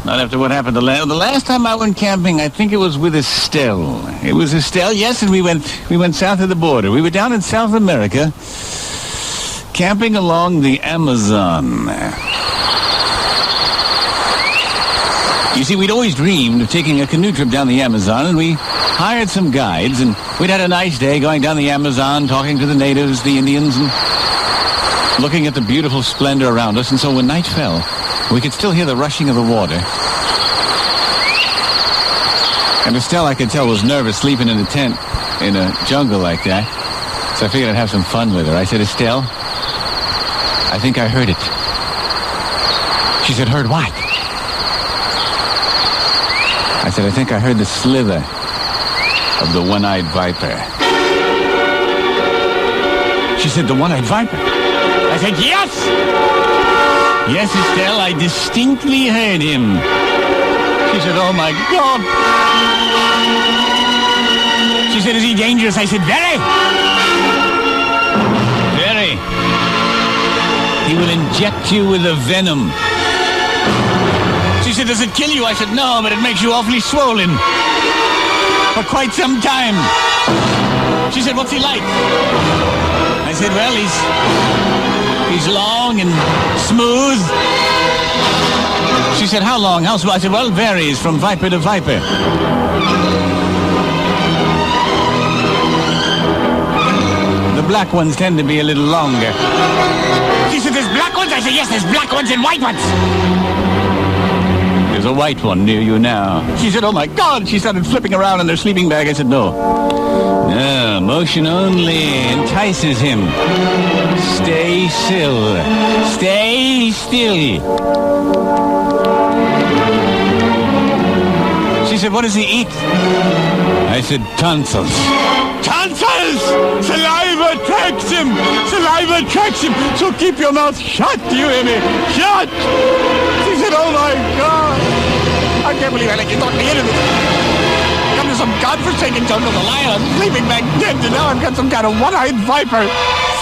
Not after what happened the last time I went camping. I think it was with Estelle. It was Estelle, yes, and we went south of the border. We were down in South America, camping along the Amazon. You see, we'd always dreamed of taking a canoe trip down the Amazon, and we hired some guides, and we'd had a nice day going down the Amazon, talking to the natives, the Indians, and looking at the beautiful splendor around us. And so when night fell, we could still hear the rushing of the water. And Estelle, I could tell, was nervous sleeping in a tent in a jungle like that. So I figured I'd have some fun with her. I said, Estelle, I think I heard it. She said, heard what? I said, I think I heard the slither of the one-eyed viper. She said, the one-eyed viper? I said, yes! Yes, Estelle, I distinctly heard him. She said, oh my God. She said, is he dangerous? I said, very. Very. He will inject you with a venom. She said, does it kill you? I said, no, but it makes you awfully swollen. For quite some time. She said, what's he like? I said, well, he's long and smooth. She said, how long? How smooth? I said, well, it varies from viper to viper. The black ones tend to be a little longer. She said, there's black ones? I said, yes, there's black ones and white ones. There's a white one near you now. She said, oh my God. She started flipping around in their sleeping bag. I said, no. No, motion only entices him. Stay still. Stay still. She said, what does he eat? I said, tonsils. Tonsils! Saliva attracts him! Saliva attracts him! So keep your mouth shut, do you hear me? Shut! She said, oh my God! I can't believe I let you talk me into this. Come to some godforsaken jungle, the lion, sleeping back dead, and now I've got some kind of one-eyed viper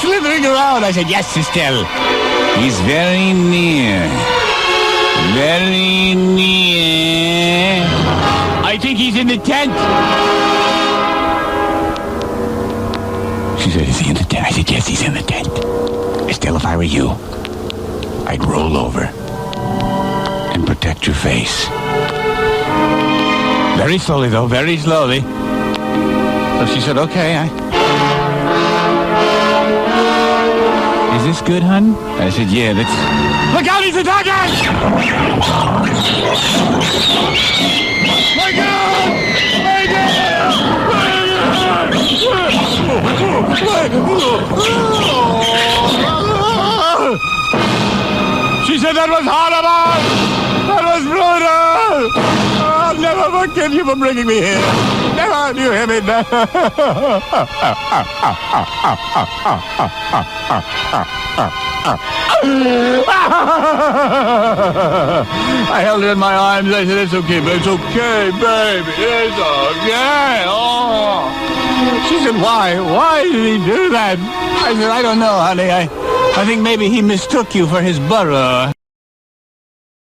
slithering around. I said, yes, Estelle. He's very near. Very near. I think he's in the tent. She said, is he in the tent? I said, yes, he's in the tent. Estelle, if I were you, I'd roll over and protect your face. Very slowly, though, very slowly. So she said, okay, is this good, hon? I said, yeah, that's... Look out, he's attacking! My God! My God! She said that was horrible! That was brutal! I'll never forgive you for bringing me here. Never, do you hear me? I held her in my arms. I said, it's okay, babe. It's okay, baby. It's okay. Oh. She said, why? Why did he do that? I said, I don't know, honey. I think maybe he mistook you for his burrow.